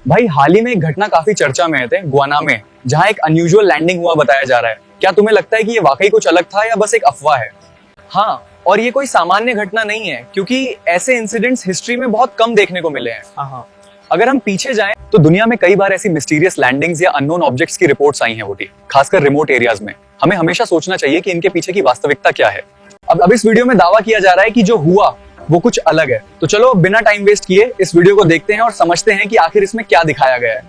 भाई हाल ही में एक घटना काफी चर्चा में थे गुयाना में, जहां एक अनयूजुअल लैंडिंग हुआ बताया जा रहा है। क्या तुम्हें लगता है कि ये वाकई कुछ अलग था या बस एक अफवाह है? हाँ, और ये कोई सामान्य घटना नहीं है, क्योंकि ऐसे इंसिडेंट्स हिस्ट्री में बहुत कम देखने को मिले हैं। हाँ, अगर हम पीछे जाएं तो दुनिया में कई बार ऐसी मिस्टीरियस लैंडिंग्स या अननोन ऑब्जेक्ट्स की रिपोर्ट्स आई हैं होती, खासकर रिमोट एरियाज में। हमें हमेशा सोचना चाहिए कि इनके पीछे की वास्तविकता क्या है। अब इस वीडियो में दावा किया जा रहा है कि जो हुआ वो कुछ अलग है। तो चलो बिना टाइम वेस्ट किए इस वीडियो को देखते हैं और समझते हैं कि आखिर इसमें क्या दिखाया गया है।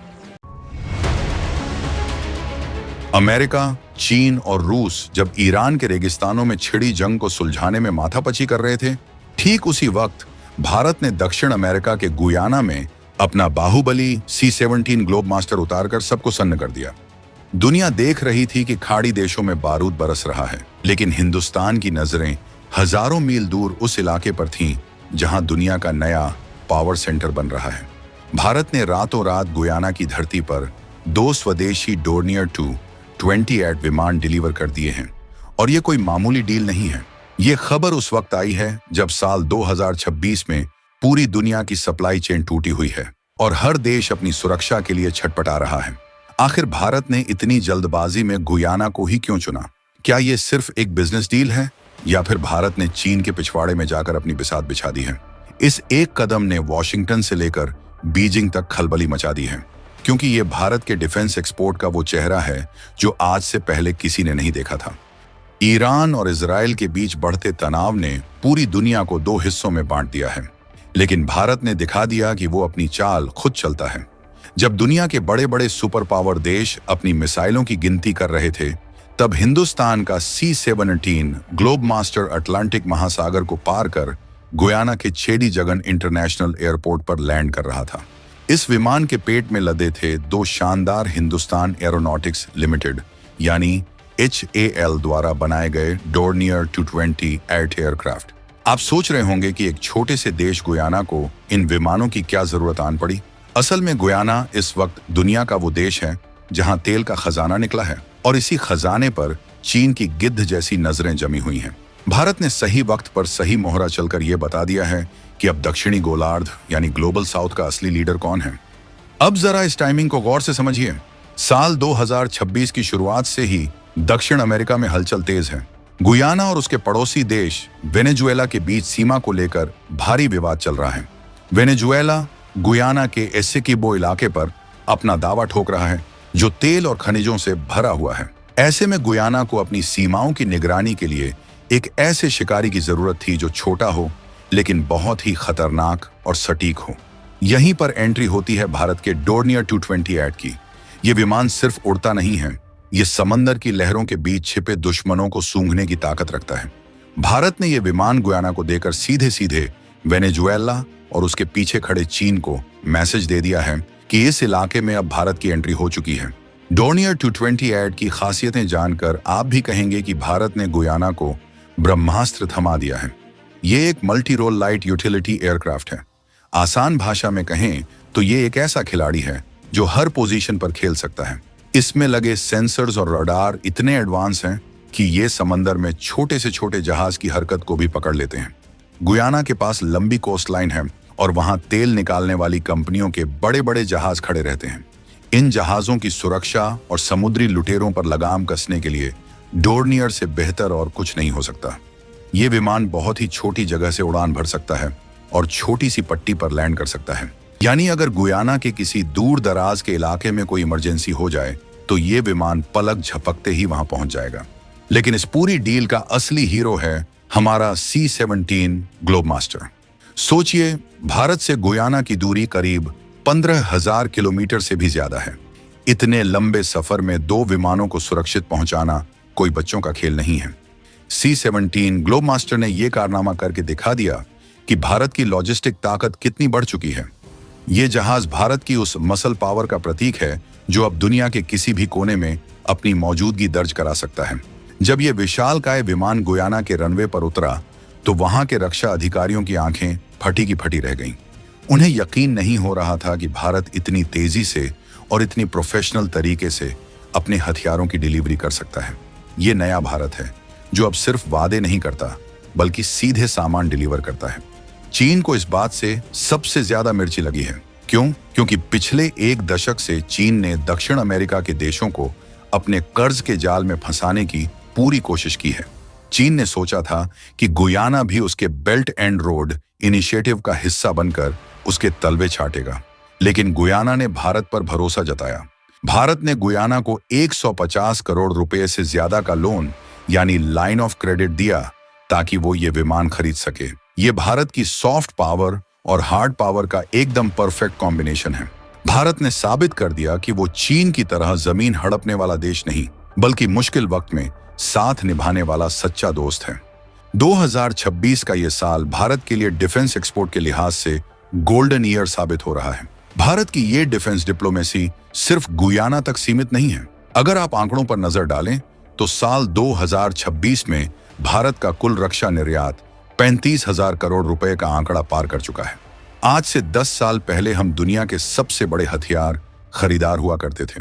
अमेरिका, चीन और रूस जब ईरान के रेगिस्तानों में छिड़ी जंग को सुलझाने में माथापच्ची कर रहे थे, ठीक उसी वक्त भारत ने दक्षिण अमेरिका के गुयाना में अपना बाहुबली C-17 ग्लोब मास्टर उतारकर सबको सन्न कर दिया। दुनिया देख रही थी कि खाड़ी देशों में बारूद बरस रहा है, लेकिन हिंदुस्तान की नजरें हजारों मील दूर उस इलाके पर थीं जहां दुनिया का नया पावर सेंटर बन रहा है। भारत ने रातों रात गुयाना की धरती पर 2 स्वदेशी डोर्नियर 2-28 विमान डिलीवर कर दिए हैं। और ये कोई मामूली डील नहीं है। ये खबर उस वक्त आई है जब साल 2026 में पूरी दुनिया की सप्लाई चेन टूटी हुई है और हर देश अपनी सुरक्षा के लिए छटपटा रहा है। आखिर भारत ने इतनी जल्दबाजी में गुयाना को ही क्यों चुना? क्या ये सिर्फ एक बिजनेस डील है या फिर भारत ने चीन के पिछवाड़े में जाकर अपनी बिसात बिछा दी है? इस एक कदम ने वॉशिंगटन से लेकर बीजिंग तक खलबली मचा दी है, क्योंकि ये भारत के डिफेंस एक्सपोर्ट का वो चेहरा है जो आज से पहले किसी ने नहीं देखा था। ईरान और इजराइल के बीच बढ़ते तनाव ने पूरी दुनिया को 2 हिस्सों में बांट दिया है, लेकिन भारत ने दिखा दिया कि वो अपनी चाल खुद चलता है। जब दुनिया के बड़े बड़े सुपर पावर देश अपनी मिसाइलों की गिनती कर रहे थे, तब हिंदुस्तान का C-17 ग्लोब मास्टर अटलांटिक महासागर को पार कर गुयाना के छेड़ी जगन इंटरनेशनल एयरपोर्ट पर लैंड कर रहा था। इस विमान के पेट में लदे थे 2 शानदार हिंदुस्तान एरोनॉटिक्स लिमिटेड यानी HAL द्वारा बनाए गए डोर्नियर 228 एयरक्राफ्ट। आप सोच रहे होंगे कि एक छोटे से देश गुयाना को इन विमानों की क्या जरूरत आन पड़ी। असल में गुयाना इस वक्त दुनिया का वो देश है जहां तेल का खजाना निकला है और इसी खजाने पर चीन की गिद्ध जैसी नजरें जमी हुई हैं। भारत ने सही वक्त पर सही मोहरा चलकर यह बता दिया है कि अब दक्षिणी गोलार्ध यानी ग्लोबल साउथ का असली लीडर कौन है। अब जरा इस टाइमिंग को गौर से समझिए। साल 2026 की शुरुआत से ही दक्षिण अमेरिका में हलचल तेज है। गुयाना और उसके पड़ोसी देश वेनेजुएला के बीच सीमा को लेकर भारी विवाद चल रहा है। वेनेजुएला गुयाना के एसेकिबो इलाके पर अपना दावा ठोक रहा है, जो तेल और खनिजों से भरा हुआ है। ऐसे में गुयाना को अपनी सीमाओं की निगरानी के लिए एक ऐसे शिकारी की जरूरत थी जो छोटा हो लेकिन बहुत ही खतरनाक और सटीक हो। यहीं पर एंट्री होती है भारत के डोर्नियर 228 की। ये विमान सिर्फ उड़ता नहीं है, ये समंदर की लहरों के बीच छिपे दुश्मनों को सूंघने की ताकत रखता है। भारत ने यह विमान गुयाना को देकर सीधे सीधे वेनेजुएला और उसके पीछे खड़े चीन को मैसेज दे दिया है कि इस इलाके में अब भारत की एंट्री हो चुकी है। डोर्नियर 228 की खासियतें जानकर आप भी कहेंगे कि भारत ने गुयाना को ब्रह्मास्त्र थमा दिया है। ये एक multi role light utility aircraft है। आसान भाषा में कहें तो ये एक ऐसा खिलाड़ी है जो हर पोजीशन पर खेल सकता है। इसमें लगे सेंसर्स और रडार इतने एडवांस हैं कि ये समंदर में छोटे से छोटे जहाज की हरकत को भी पकड़ लेते हैं। गुयाना के पास लंबी कोस्ट लाइन है और वहां तेल निकालने वाली कंपनियों के बड़े बड़े जहाज खड़े रहते हैं। इन जहाजों की सुरक्षा और समुद्री लुटेरों पर लगाम कसने के लिए डोर्नियर से बेहतर और कुछ नहीं हो सकता। ये विमान बहुत ही छोटी जगह से उड़ान भर सकता है और छोटी सी पट्टी पर लैंड कर सकता है। यानी अगर गुयाना के किसी दूर दराज के इलाके में कोई इमरजेंसी हो जाए तो ये विमान पलक झपकते ही वहां पहुंच जाएगा। लेकिन इस पूरी डील का असली हीरो है हमारा C-17 ग्लोब मास्टर। सोचिए, भारत से गुयाना की दूरी करीब 15,000 किलोमीटर से भी ज्यादा है। इतने लंबे सफर में 2 विमानों को सुरक्षित पहुंचाना कोई बच्चों का खेल नहीं है। C-17 ग्लोब मास्टर ने यह कारनामा करके दिखा दिया कि भारत की लॉजिस्टिक ताकत कितनी बढ़ चुकी है। ये जहाज भारत की उस मसल पावर का प्रतीक है जो अब दुनिया के किसी भी कोने में अपनी मौजूदगी दर्ज करा सकता है। जब ये विशालकाय विमान गुयाना के रनवे पर उतरा तो वहां के रक्षा अधिकारियों की आंखें फटी की फटी रह गईं। उन्हें यकीन नहीं हो रहा था कि भारत इतनी तेजी से और इतनी प्रोफेशनल तरीके से अपने हथियारों की डिलीवरी कर सकता है। ये नया भारत है जो अब सिर्फ वादे नहीं करता बल्कि सीधे सामान डिलीवर करता है। चीन को इस बात से सबसे ज्यादा मिर्ची लगी है, क्यों? क्योंकि पिछले एक दशक से चीन ने दक्षिण अमेरिका के देशों को अपने कर्ज के जाल में फंसाने की पूरी कोशिश की है। चीन ने सोचा था कि गुयाना भी उसके बेल्ट एंड रोड इनिशिएटिव का हिस्सा बनकर उसके तलवे छाटेगा, लेकिन गुयाना ने भारत पर भरोसा जताया। भारत ने गुयाना को 150 करोड़ रुपए से ज्यादा का लोन यानी लाइन ऑफ क्रेडिट दिया ताकि वो ये विमान खरीद सके। ये भारत की सॉफ्ट पावर और हार्ड पावर का एकदम परफेक्ट कॉम्बिनेशन है। भारत ने साबित कर दिया कि वो चीन की तरह जमीन हड़पने वाला देश नहीं, बल्कि मुश्किल वक्त में साथ निभाने वाला सच्चा दोस्त है। 2026 का ये साल भारत के लिए डिफेंस एक्सपोर्ट के लिहाज से गोल्डन ईयर साबित हो रहा है। भारत की ये डिफेंस डिप्लोमेसी सिर्फ गुयाना तक सीमित नहीं है। अगर आप आंकड़ों पर नजर डालें तो साल 2026 में भारत का कुल रक्षा निर्यात 35,000 करोड़ रुपए का आंकड़ा पार कर चुका है। आज से 10 साल पहले हम दुनिया के सबसे बड़े हथियार खरीदार हुआ करते थे,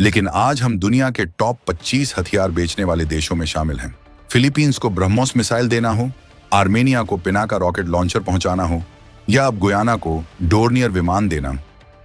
लेकिन आज हम दुनिया के टॉप 25 हथियार बेचने वाले देशों में शामिल हैं। फिलीपींस को ब्रह्मोस मिसाइल देना हो, आर्मेनिया को पिनाका रॉकेट लॉन्चर पहुंचाना हो, या अब गुयाना को डोर्नियर विमान देना,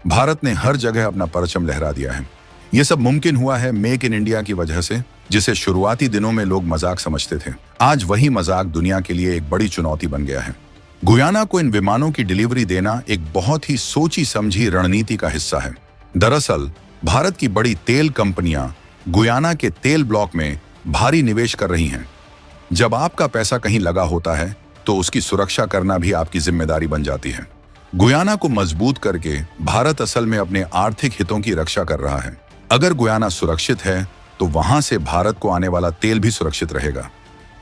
भारत ने हर जगह अपना परचम लहरा दिया है। यह सब मुमकिन हुआ है मेक इन इंडिया की वजह से, जिसे शुरुआती दिनों में लोग मजाक समझते थे। आज वही मजाक दुनिया के लिए एक बड़ी चुनौती बन गया है। गुयाना को इन विमानों की डिलीवरी देना एक बहुत ही सोची समझी रणनीति का हिस्सा है। दरअसल भारत की बड़ी तेल कंपनियां गुयाना के तेल ब्लॉक में भारी निवेश कर रही हैं। जब आपका पैसा कहीं लगा होता है तो उसकी सुरक्षा करना भी आपकी जिम्मेदारी बन जाती है। गुयाना को मजबूत करके भारत असल में अपने आर्थिक हितों की रक्षा कर रहा है। अगर गुयाना सुरक्षित है तो वहां से भारत को आने वाला तेल भी सुरक्षित रहेगा।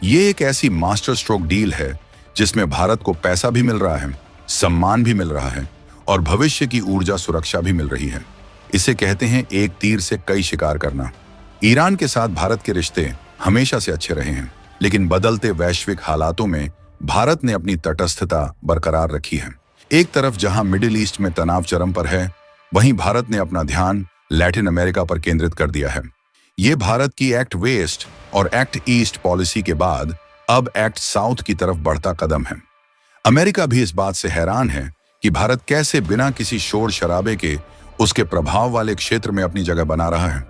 ये एक ऐसी मास्टर स्ट्रोक डील है जिसमें भारत को पैसा भी मिल रहा है, सम्मान भी मिल रहा है और भविष्य की ऊर्जा सुरक्षा भी मिल रही है। इसे कहते हैं एक तीर से कई शिकार करना। ईरान के साथ भारत के रिश्ते हमेशा से अच्छे रहे हैं, लेकिन बदलते वैश्विक हालातों में भारत ने अपनी तटस्थता बरकरार रखी है। एक तरफ जहां मिडिल ईस्ट में तनाव चरम पर है, वहीं भारत ने अपना ध्यान लैटिन अमेरिका पर केंद्रित कर दिया है। ये भारत की एक्ट वेस्ट और एक्ट ईस्ट पॉलिसी के बाद अब एक्ट साउथ की तरफ बढ़ता कदम है। अमेरिका भी इस बात से हैरान है कि भारत कैसे बिना किसी शोर शराबे के उसके प्रभाव वाले क्षेत्र में अपनी जगह बना रहा है।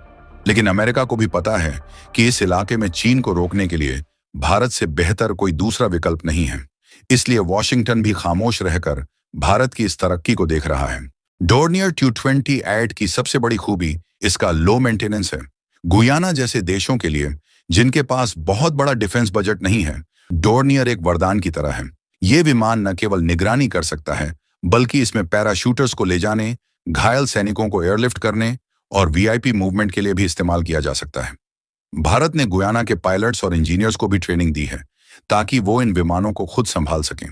लेकिन अमेरिका को भी पता है कि इस इलाके में चीन को रोकने के लिए भारत से बेहतर कोई दूसरा विकल्प नहीं है। इसलिए वॉशिंगटन भी खामोश रहकर भारत की इस तरक्की को देख रहा है। डोर्नियर 220 की सबसे बड़ी खूबी इसका लो मेंटेनेंस है। गुयाना जैसे देशों के लिए जिनके पास बहुत बड़ा डिफेंस बजट नहीं है, डोर्नियर एक वरदान की तरह है। ये विमान न केवल निगरानी कर सकता है, बल्कि इसमें पैराशूटर्स को ले जाने, घायल सैनिकों को एयरलिफ्ट करने और वीआईपी मूवमेंट के लिए भी इस्तेमाल किया जा सकता है। भारत ने गुयाना के पायलट्स और इंजीनियर्स को भी ट्रेनिंग दी है ताकि वो इन विमानों को खुद संभाल सकें।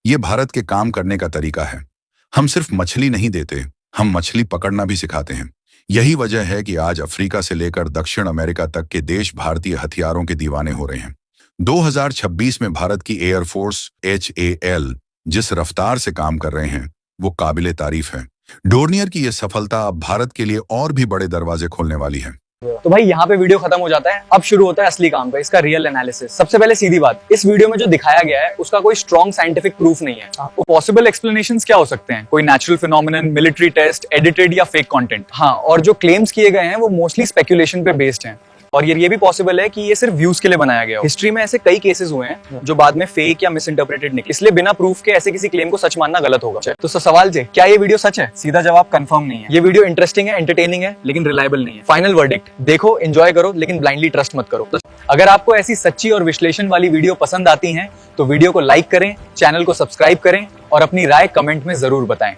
ये भारत के काम करने का तरीका है। हम सिर्फ मछली नहीं देते, हम मछली पकड़ना भी सिखाते हैं। यही वजह है कि आज अफ्रीका से लेकर दक्षिण अमेरिका तक के देश भारतीय हथियारों के दीवाने हो रहे हैं। 2026 में भारत की एयरफोर्स HAL जिस रफ्तार से काम कर रहे हैं वो काबिले तारीफ है। डोर्नियर की यह सफलता अब भारत के लिए और भी बड़े दरवाजे खोलने वाली है। तो भाई यहाँ पे वीडियो खत्म हो जाता है। अब शुरू होता है असली काम का, इसका रियल एनालिसिस। सबसे पहले सीधी बात, इस वीडियो में जो दिखाया गया है उसका कोई स्ट्रॉन्ग साइंटिफिक प्रूफ नहीं है। वो पॉसिबल एक्सप्लेनेशंस क्या हो सकते हैं? कोई natural phenomenon, military test, edited या फेक कंटेंट। हाँ, और जो क्लेम्स किए गए हैं वो मोस्टली स्पेकुलेशन पे बेस्ड हैं। और ये भी पॉसिबल है कि ये सिर्फ व्यूज के लिए बनाया गया हो। हिस्ट्री में ऐसे कई केसेस हुए हैं जो बाद में फेक या मिस इंटरप्रेटेड निकले। इसलिए बिना प्रूफ के ऐसे किसी क्लेम को सच मानना गलत होगा। तो सवाल है, क्या ये वीडियो सच है? सीधा जवाब कंफर्म नहीं है। ये वीडियो इंटरेस्टिंग है, एंटरटेनिंग है, लेकिन रिलायबल नहीं है। फाइनल वर्डिक्ट, देखो, एंजॉय करो, लेकिन ब्लाइंडली ट्रस्ट मत करो। अगर आपको ऐसी सच्ची और विश्लेषण वाली वीडियो पसंद आती हैं तो वीडियो को लाइक करें, चैनल को सब्सक्राइब करें और अपनी राय कमेंट में जरूर बताएं।